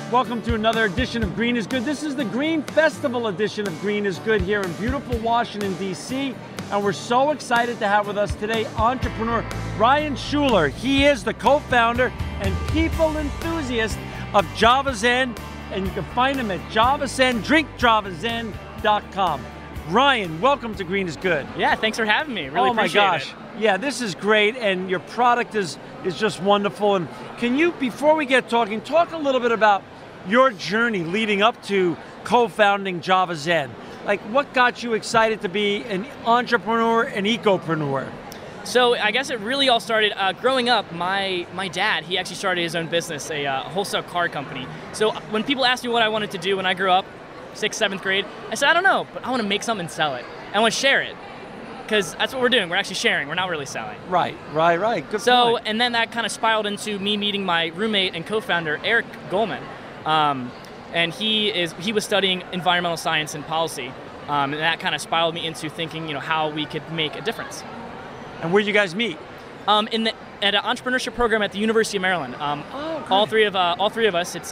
Welcome to another edition of Green is Good. This is the Green Festival edition of Green is Good here in beautiful Washington, D.C. And we're so excited to have with us today entrepreneur Ryan Schueler. He is the co-founder and people enthusiast of Javazen, and you can find him at Javazen, drinkjavazen.com. Ryan, welcome to Green is Good. Yeah, thanks for having me. Really appreciate it. Oh my gosh. Yeah, this is great, and your product is just wonderful. And can you, before we get talking, talk a little bit about your journey leading up to co-founding Javazen? Like, what got you excited to be an entrepreneur, an ecopreneur? So I guess it really all started growing up. My dad, he actually started his own business, a wholesale car company. So when people asked me what I wanted to do when I grew up, 6th, 7th grade, I said, I don't know, but I want to make something and sell it. I want to share it. Because that's what we're doing. We're actually sharing. We're not really selling. Right. Good point. And then that kind of spiraled into me meeting my roommate and co-founder, Eric Goldman. And he was studying environmental science and policy. And that kind of spiraled me into thinking, how we could make a difference. And where'd you guys meet? At an entrepreneurship program at the University of Maryland. All three of us. It's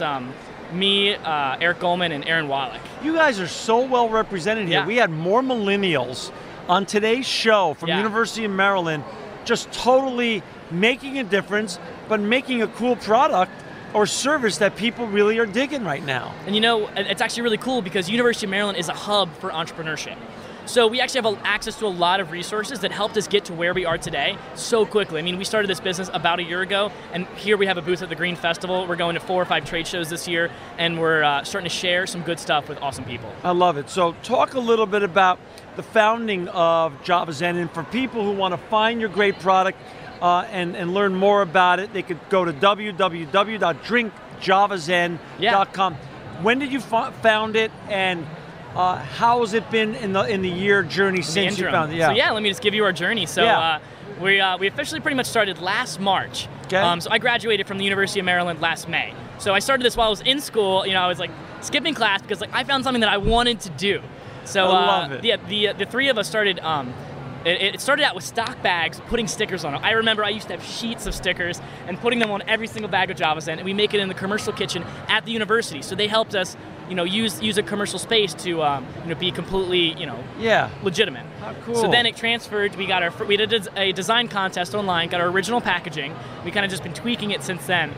me, Eric Goldman, and Aaron Wallach. You guys are so well represented here. Yeah. We had more millennials on today's show from University of Maryland, just totally making a difference, but making a cool product or service that people really are digging right now. And it's actually really cool because University of Maryland is a hub for entrepreneurship. So we actually have access to a lot of resources that helped us get to where we are today so quickly. I mean, we started this business about a year ago, and here we have a booth at the Green Festival. We're going to 4 or 5 trade shows this year, and we're starting to share some good stuff with awesome people. I love it. So talk a little bit about the founding of Javazen, and for people who want to find your great product and learn more about it, they could go to www.drinkjavazen.com. When did you found it, and how has it been in the year journey since you found it? Yeah. So let me just give you our journey. So we officially pretty much started last March. Okay. So I graduated from the University of Maryland last May. So I started this while I was in school. I was like skipping class because I found something that I wanted to do. So I love it. The three of us started. It started out with stock bags, putting stickers on them. I remember I used to have sheets of stickers and putting them on every single bag of Javazen, and we make it in the commercial kitchen at the university. So they helped us, use a commercial space to, be completely, legitimate. How cool. So then it transferred. We did a design contest online, got our original packaging. We kind of just been tweaking it since then.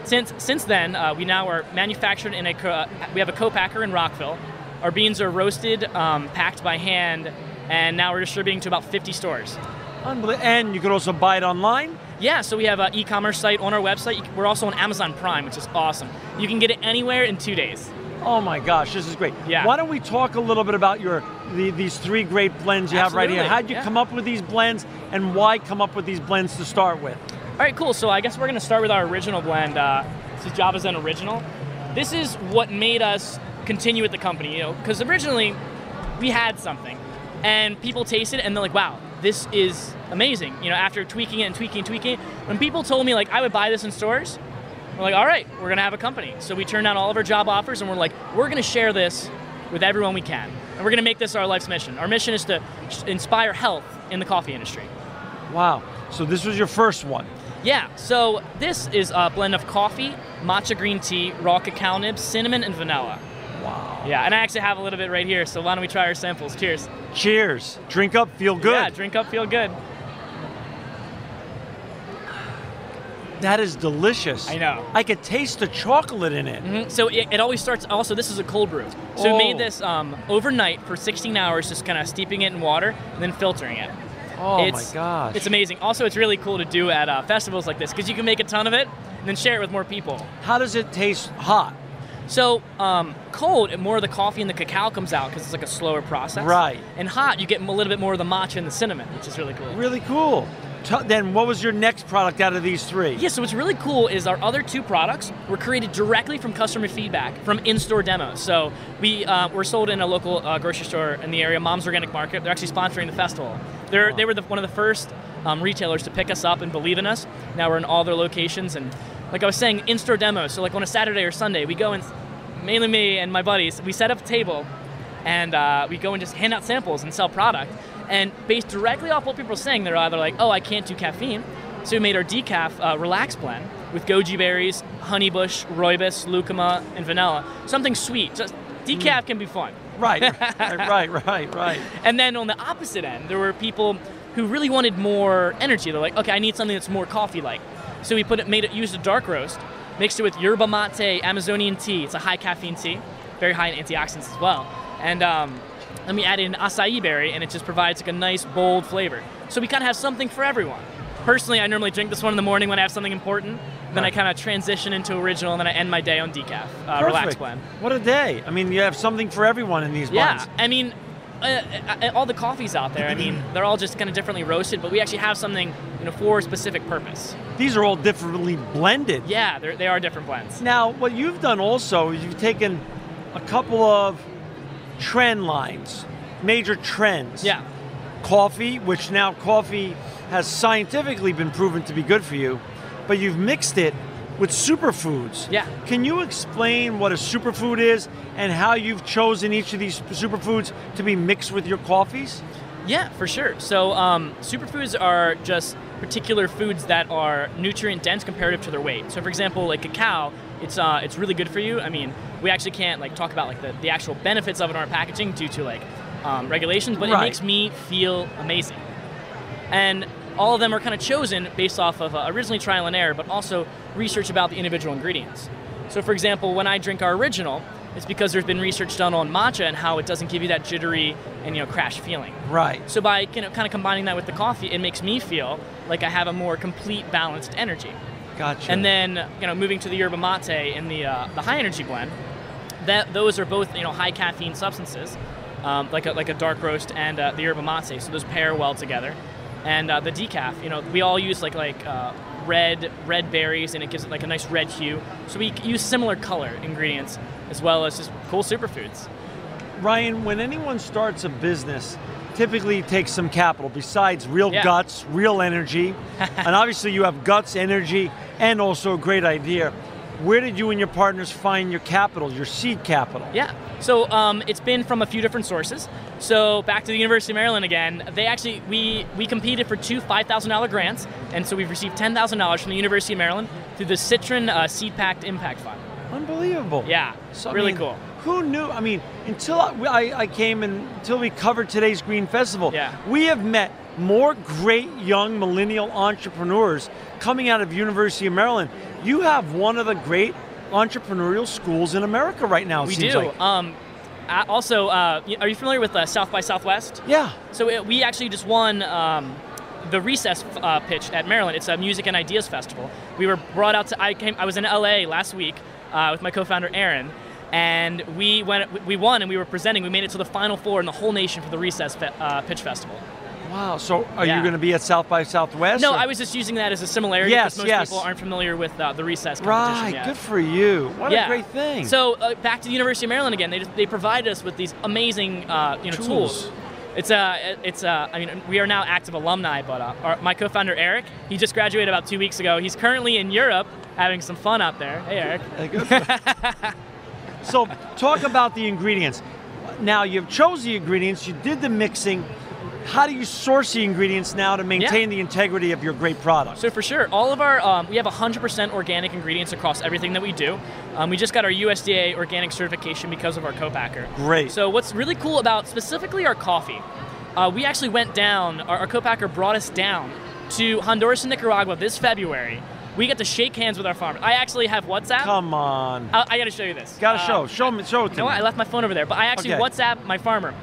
Since then, we now are manufactured in we have a co-packer in Rockville. Our beans are roasted, packed by hand, and now we're distributing to about 50 stores. Unbelievable. And you can also buy it online? Yeah, so we have an e-commerce site on our website. We're also on Amazon Prime, which is awesome. You can get it anywhere in 2 days. Oh my gosh, this is great. Yeah. Why don't we talk a little bit about these 3 great blends you have right here? How'd you come up with these blends, and why come up with these blends to start with? All right, cool. So I guess we're going to start with our original blend. This is Javazen Original. This is what made us continue with the company, because originally we had something. And people tasted it and they're like, wow, this is amazing. After tweaking it and tweaking it, when people told me I would buy this in stores, we're like, all right, we're gonna have a company. So we turned down all of our job offers and we're like, we're gonna share this with everyone we can. And we're gonna make this our life's mission. Our mission is to inspire health in the coffee industry. Wow, so this was your first one. Yeah, so this is a blend of coffee, matcha green tea, raw cacao nibs, cinnamon, and vanilla. Wow. Yeah, and I actually have a little bit right here, so why don't we try our samples? Cheers. Cheers. Drink up, feel good. Yeah, drink up, feel good. That is delicious. I know. I could taste the chocolate in it. Mm-hmm. So it always starts, also this is a cold brew. So we made this overnight for 16 hours, just kind of steeping it in water and then filtering it. Oh my gosh. It's amazing. Also, it's really cool to do at festivals like this because you can make a ton of it and then share it with more people. How does it taste hot? So cold, more of the coffee and the cacao comes out because it's like a slower process. Right. And hot, you get a little bit more of the matcha and the cinnamon, which is really cool. Really cool. Then what was your next product out of these 3? Yeah, so what's really cool is our other 2 products were created directly from customer feedback, from in-store demos. So we're sold in a local grocery store in the area, Mom's Organic Market. They're actually sponsoring the festival. They were one of the first retailers to pick us up and believe in us. Now we're in all their locations, and like I was saying, in-store demos. So on a Saturday or Sunday, we go and, mainly me and my buddies, we set up a table and we go and just hand out samples and sell product. And based directly off what people are saying, they're either like, oh, I can't do caffeine. So we made our decaf relax blend. with goji berries, honeybush, rooibos, lucuma, and vanilla. Something sweet. Just decaf can be fun. Right, right. And then on the opposite end, there were people who really wanted more energy. They're like, okay, I need something that's more coffee-like. So we used a dark roast, mixed it with yerba mate, Amazonian tea. It's a high caffeine tea, very high in antioxidants as well. And then we added in acai berry, and it just provides like a nice, bold flavor. So we kind of have something for everyone. Personally, I normally drink this one in the morning when I have something important. Then I kind of transition into original, and then I end my day on decaf, relaxed blend. What a day. I mean, you have something for everyone in these blends. Yeah, I mean, all the coffees out there, I mean, they're all just kind of differently roasted, but we actually have something, for a specific purpose. These are all differently blended. Yeah, they are different blends. Now, what you've done also is you've taken a couple of trend lines, major trends. Yeah. Coffee, which now coffee has scientifically been proven to be good for you, but you've mixed it with superfoods. Yeah. Can you explain what a superfood is and how you've chosen each of these superfoods to be mixed with your coffees? Yeah, for sure. So superfoods are just particular foods that are nutrient dense comparative to their weight. So for example, like cacao, it's really good for you. I mean, we actually can't talk about the actual benefits of it in our packaging due to regulations, but It makes me feel amazing. And all of them are kind of chosen based off of originally trial and error, but also research about the individual ingredients. So for example, when I drink our original, it's because there's been research done on matcha and how it doesn't give you that jittery and crash feeling. Right. So by kind of combining that with the coffee, it makes me feel like I have a more complete, balanced energy. Gotcha. And then moving to the yerba mate and the high energy blend, those are both high caffeine substances, like a dark roast and the yerba mate. So those pair well together. And the decaf, we all use red berries, and it gives it a nice red hue. So we use similar color ingredients as well as just cool superfoods. Ryan, when anyone starts a business, typically it takes some capital besides real guts, real energy, and obviously you have guts, energy, and also a great idea. Where did you and your partners find your capital, your seed capital? Yeah, so it's been from a few different sources. So back to the University of Maryland again, we competed for 2 $5,000 grants, and so we've received $10,000 from the University of Maryland through the Citron Seed Pact Impact Fund. Unbelievable. Yeah, so, really cool. Who knew? I mean, until I came and until we covered today's Green Festival, we have met more great young millennial entrepreneurs coming out of University of Maryland. You have one of the great entrepreneurial schools in America right now. We do. Also, are you familiar with South by Southwest? Yeah. So we actually just won the Recess pitch at Maryland. It's a music and ideas festival. We were brought out to. I was in LA last week with my co-founder Aaron, and we won, and we were presenting. We made it to the final four in the whole nation for the Recess pitch festival. Wow, so are you going to be at South by Southwest? No, or? I was just using that as a similarity because most people aren't familiar with the Recess competition Right, yet. Good for you. What a great thing. So back to the University of Maryland again, they provided us with these amazing tools. I mean, we are now active alumni, but my co-founder Eric, he just graduated about 2 weeks ago. He's currently in Europe having some fun out there. Hey, Eric. Good. So talk about the ingredients. Now you've chosen the ingredients, you did the mixing. How do you source the ingredients now to maintain the integrity of your great product? So for sure, all of our, we have 100% organic ingredients across everything that we do. We just got our USDA organic certification because of our co-packer. Great. So what's really cool about specifically our coffee, we actually went down, our co-packer brought us down to Honduras and Nicaragua this February. We get to shake hands with our farmers. I actually have WhatsApp. Come on. I got to show you this. Got to show it to me. No, I left my phone over there, but I actually WhatsApp my farmer.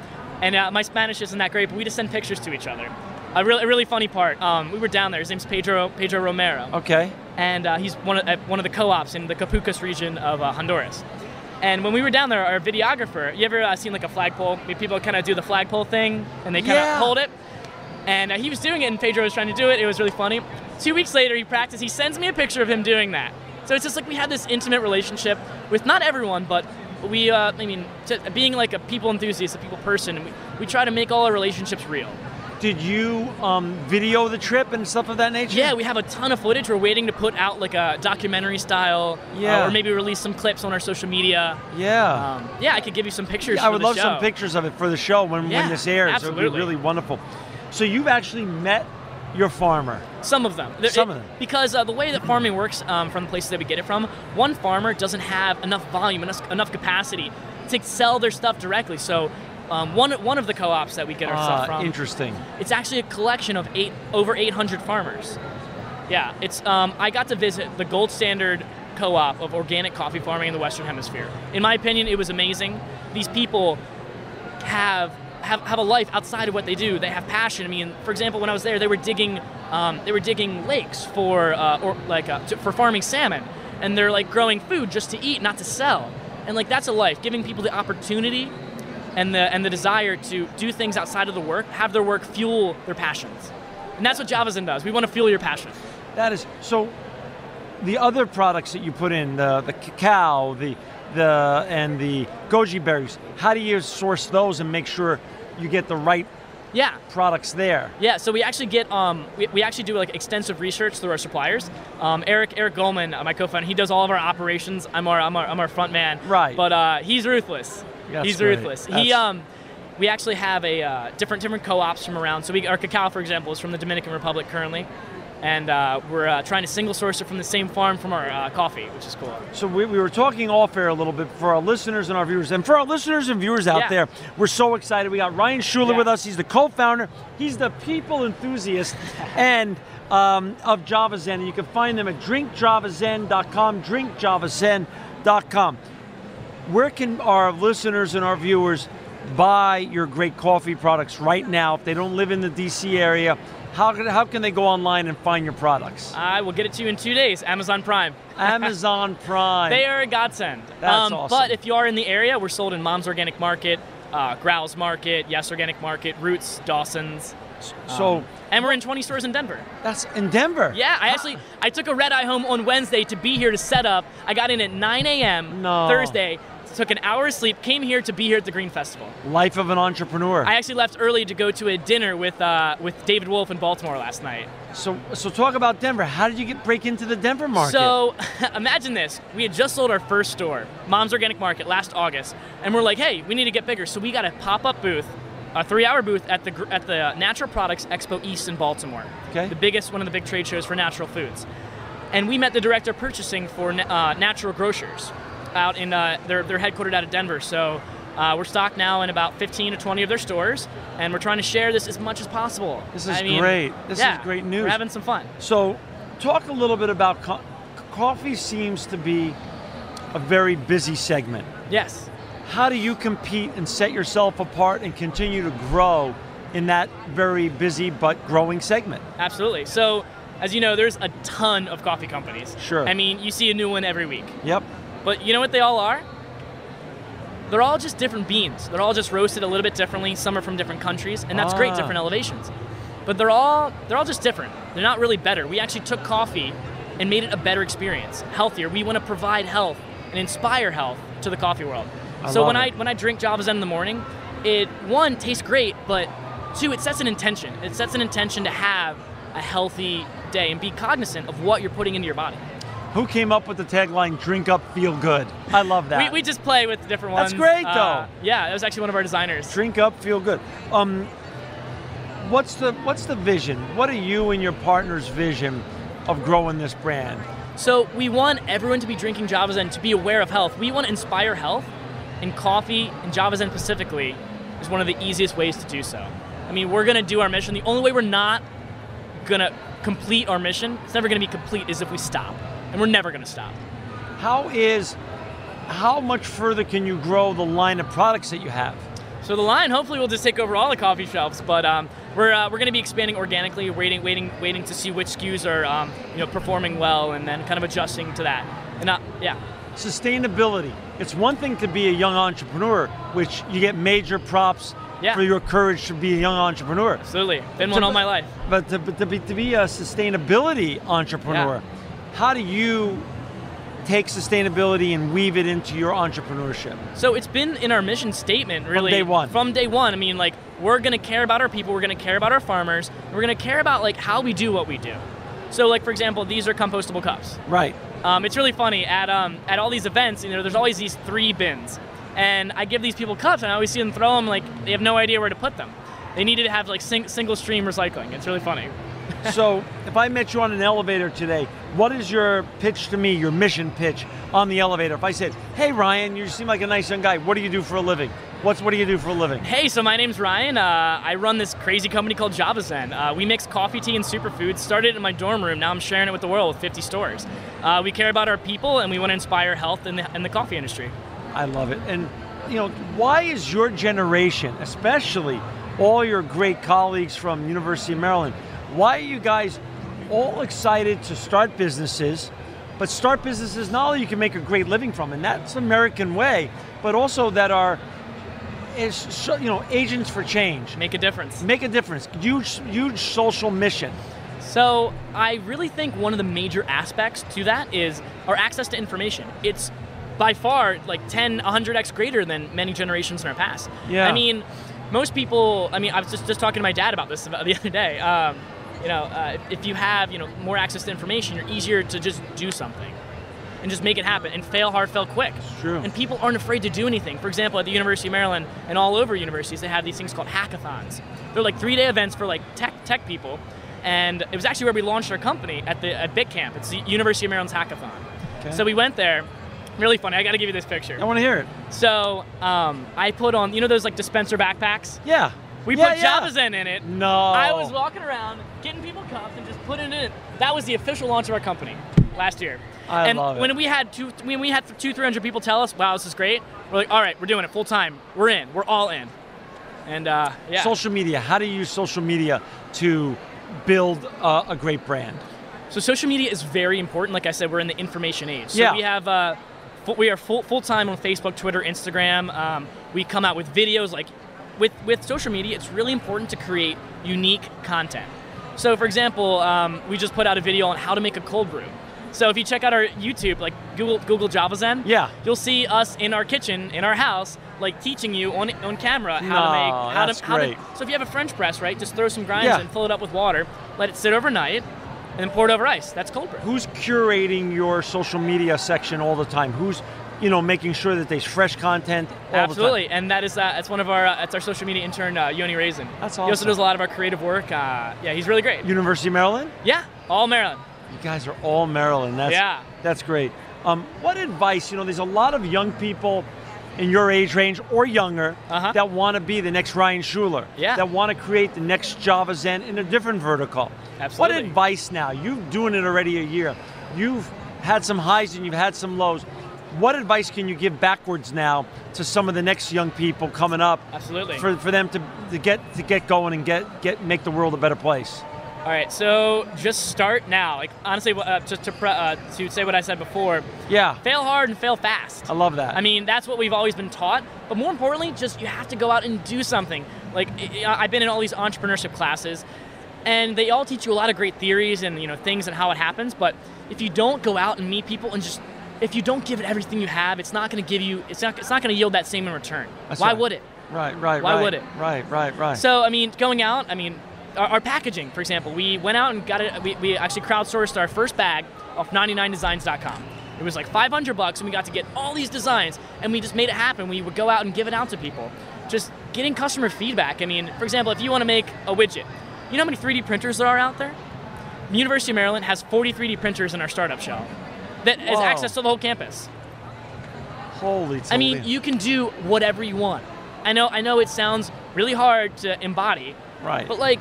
And my Spanish isn't that great, but we just send pictures to each other. A really funny part, we were down there. His name's Pedro Romero. Okay. And he's one of the co-ops in the Capucas region of Honduras. And when we were down there, our videographer, you ever seen a flagpole? People kind of do the flagpole thing, and they kind of hold it. And he was doing it, and Pedro was trying to do it. It was really funny. 2 weeks later, he practiced. He sends me a picture of him doing that. So it's just we had this intimate relationship with not everyone, but we, being a people enthusiast, a people person, we try to make all our relationships real. Did you video the trip and stuff of that nature? Yeah, we have a ton of footage. We're waiting to put out a documentary style, or maybe release some clips on our social media. Yeah. I could give you some pictures. I would love some pictures of it for the show when this airs. Absolutely. It would be really wonderful. So you've actually met your farmer? Some of them. Some of them. Because the way that farming works from the places that we get it from, one farmer doesn't have enough volume, enough capacity to sell their stuff directly. So one of the co-ops that we get our stuff from, interesting. It's actually a collection of over 800 farmers. Yeah, it's I got to visit the gold standard co-op of organic coffee farming in the Western Hemisphere. In my opinion, it was amazing. These people have a life outside of what they do. They have passion. I mean, for example, when I was there, they were digging lakes for for farming salmon, and they're like growing food just to eat, not to sell. And like that's a life, giving people the opportunity and the desire to do things outside of the work, have their work fuel their passions. And that's what Javazen does. We want to fuel your passion. That is so. The other products that you put in, the cacao, and the goji berries, how do you source those and make sure you get the right products there? Yeah, so we actually get we actually do like extensive research through our suppliers. Eric Goldman, my co-founder, he does all of our operations. I'm our front man. Right. But he's ruthless. He's ruthless. We actually have a different co-ops from around. So our cacao, for example, is from the Dominican Republic currently. And we're trying to single source it from the same farm from our coffee, which is cool. So we were talking off air a little bit for our listeners and our viewers. And for our listeners and viewers out there, we're so excited. We got Ryan Schueler with us. He's the co-founder. He's the people enthusiast and of Javazen. And you can find them at drinkjavazen.com, drinkjavazen.com. Where can our listeners and our viewers buy your great coffee products right now if they don't live in the DC area? How can they go online and find your products? I will get it to you in 2 days. Amazon Prime. Amazon Prime. They are a godsend. That's awesome. But if you are in the area, we're sold in Mom's Organic Market, Growl's Market, Yes Organic Market, Roots, Dawson's. And we're in 20 stores in Denver. That's in Denver? Yeah, I took a red-eye home on Wednesday to be here to set up. I got in at 9 a.m. Thursday. Took an hour of sleep, came here to be here at the Green Festival. Life of an entrepreneur. I actually left early to go to a dinner with David Wolf in Baltimore last night. So talk about Denver. How did you break into the Denver market? So imagine this. We had just sold our first store, Mom's Organic Market, last August. And we're like, hey, we need to get bigger. So we got a pop-up booth, a 3-hour booth at the Natural Products Expo East in Baltimore. Okay. One of the big trade shows for natural foods. And we met the director of purchasing for Natural Grocers out in, they're headquartered out of Denver. So we're stocked now in about 15 to 20 of their stores, and we're trying to share this as much as possible. This is great. This is great news. We're having some fun. So talk a little bit about coffee seems to be a very busy segment. Yes. How do you compete and set yourself apart and continue to grow in that very busy but growing segment? Absolutely. So as you know, there's a ton of coffee companies. Sure. I mean, you see a new one every week. Yep. But you know what they all are? They're all just different beans. They're all just roasted a little bit differently. Some are from different countries, and that's great, different elevations. But they're all just different. They're not really better. We actually took coffee and made it a better experience, healthier. We want to provide health and inspire health to the coffee world. So when I drink Javazen in the morning, it, one, tastes great, but two, it sets an intention. It sets an intention to have a healthy day and be cognizant of what you're putting into your body. Who came up with the tagline, drink up, feel good? I love that. We just play with different ones. That's great, though. Yeah, that was actually one of our designers. Drink up, feel good. What's the vision? What are you and your partner's vision of growing this brand? So we want everyone to be drinking Javazen, to be aware of health. We want to inspire health, and coffee, and Javazen specifically, is one of the easiest ways to do so. I mean, we're going to do our mission. The only way we're not going to complete our mission, it's never going to be complete, is if we stop. And we're never going to stop. How much further can you grow the line of products that you have? So the line, hopefully, will just take over all the coffee shelves. But we're going to be expanding organically, waiting to see which SKUs are performing well, and then kind of adjusting to that. And yeah. Sustainability. It's one thing to be a young entrepreneur, which you get major props for your courage to be a young entrepreneur. Absolutely, been one all my life. But to be a sustainability entrepreneur. Yeah. How do you take sustainability and weave it into your entrepreneurship? So it's been in our mission statement, really. From day one. From day one. I mean, like, we're going to care about our people, we're going to care about our farmers, and we're going to care about, like, how we do what we do. So, like, for example, these are compostable cups. Right. It's really funny, at all these events, there's always these 3 bins. And I give these people cups, and I always see them throw them, like, they have no idea where to put them. They needed to have, like, single stream recycling. It's really funny. So if I met you on an elevator today, what is your pitch to me, your mission pitch on the elevator? If I said, hey Ryan, you seem like a nice young guy, what do you do for a living? What do you do for a living? Hey, so my name's Ryan. I run this crazy company called Javazen. We mix coffee, tea, and superfoods. Started in my dorm room. Now I'm sharing it with the world with 50 stores. We care about our people, and we want to inspire health in the coffee industry. I love it. And why is your generation, especially all your great colleagues from University of Maryland, why are you guys all excited to start businesses, but start businesses not only you can make a great living from, and that's the American way, but also that are agents for change. Make a difference. Make a difference. Huge social mission. So I really think one of the major aspects to that is our access to information. It's by far like 10, 100x greater than many generations in our past. Yeah. I mean, most people, I was just talking to my dad about this the other day. If you have more access to information, you're easier to just do something and just make it happen and fail hard, fail quick. It's true. And people aren't afraid to do anything. For example, at the University of Maryland and all over universities, they have these things called hackathons. They're like 3-day events for like tech people. And it was actually where we launched our company at BitCamp. It's the University of Maryland's hackathon. Okay. So we went there. Really funny. I got to give you this picture. I want to hear it. So I put on, those like dispenser backpacks? Yeah. We put Javazen in it. No. I was walking around, getting people cups and just putting it in. That was the official launch of our company last year. I love it. When we had 200-300 people tell us, wow, this is great, we're like, all right, we're doing it full time. We're in. We're all in. And yeah. Social media. How do you use social media to build a great brand? So social media is very important. Like I said, we're in the information age. So yeah. we are full time on Facebook, Twitter, Instagram. We come out with videos. Like with social media, it's really important to create unique content. So for example, we just put out a video on how to make a cold brew. So if you check out our YouTube, like Google Javazen, yeah, you'll see us in our kitchen, in our house, like teaching you on camera how to make. So if you have a French press, right, just throw some grinds and fill it up with water, let it sit overnight, and then pour it over ice. That's cold brew. Who's curating your social media section all the time? Who's making sure that there's fresh content all the time? Absolutely, and that's one of our that's our social media intern, Yoni Raisin. That's awesome. He also does a lot of our creative work. Yeah, he's really great. University of Maryland? Yeah, all Maryland. You guys are all Maryland. That's great. What advice? There's a lot of young people in your age range or younger that want to be the next Ryan Schueler. Yeah. That want to create the next Javazen in a different vertical. Absolutely. What advice now? You're doing it already a year. You've had some highs and you've had some lows. What advice can you give backwards now to some of the next young people coming up? Absolutely. For them to get going and make the world a better place. All right, so just start now. Like honestly, just to say what I said before. Yeah. Fail hard and fail fast. I love that. I mean, that's what we've always been taught. But more importantly, just you have to go out and do something. Like I've been in all these entrepreneurship classes, and they all teach you a lot of great theories and things and how it happens. But if you don't go out and meet people and if you don't give it everything you have, it's not going to give you. It's not going to yield that same in return. Why would it? Right. Why would it? Right. So I mean, going out. I mean. Our packaging, for example, we went out and got it. We actually crowdsourced our first bag off 99designs.com. It was like $500, and we got to get all these designs, and we just made it happen. We would go out and give it out to people. Just getting customer feedback. I mean, for example, if you want to make a widget, you know how many 3D printers there are out there? The University of Maryland has 40 3D printers in our startup shell that has access to the whole campus. Holy Toledo. I mean, you can do whatever you want. I know it sounds really hard to embody, right? But like.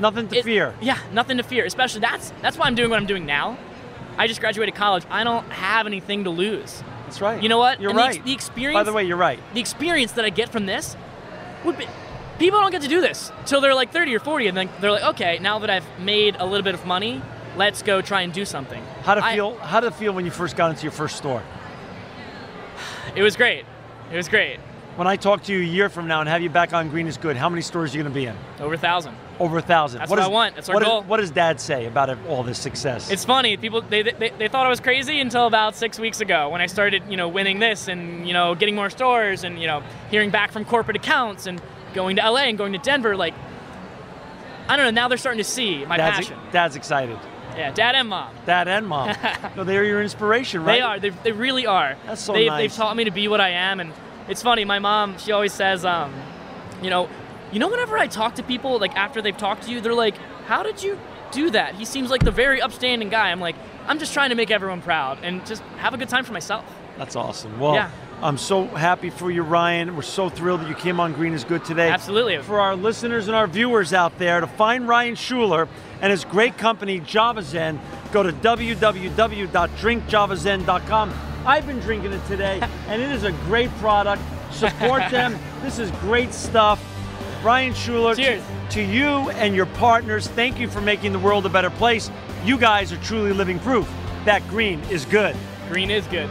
Nothing to fear. Yeah, nothing to fear. Especially that's why I'm doing what I'm doing now. I just graduated college. I don't have anything to lose. That's right. You know what? You're right. The experience. By the way, you're right. The experience that I get from this would be. People don't get to do this till they're like 30 or 40, and then they're like, okay, now that I've made a little bit of money, let's go try and do something. How did it feel when you first got into your first store? It was great. It was great. When I talk to you a year from now and have you back on Green is Good, how many stores are you going to be in? Over 1,000. Over 1,000. That's what I want. That's our goal. What does Dad say about all this success? It's funny. People they thought I was crazy until about 6 weeks ago when I started winning this and getting more stores and hearing back from corporate accounts and going to LA and going to Denver. Like I don't know. Now they're starting to see my passion. Dad's excited. Yeah, Dad and Mom. Dad and Mom. No, they're your inspiration, right? They are. They really are. That's so nice. They've taught me to be what I am, and it's funny. My mom, she always says, whenever I talk to people, like after they've talked to you, they're like, how did you do that? He seems like the very upstanding guy. I'm like, I'm just trying to make everyone proud and just have a good time for myself. That's awesome. Well, yeah. I'm so happy for you, Ryan. We're so thrilled that you came on Green is Good today. Absolutely. For our listeners and our viewers out there, to find Ryan Schueler and his great company, Javazen, go to www.drinkjavazen.com. I've been drinking it today, and it is a great product. Support them. This is great stuff. Ryan Schueler, cheers. To you and your partners, thank you for making the world a better place. You guys are truly living proof that green is good. Green is good.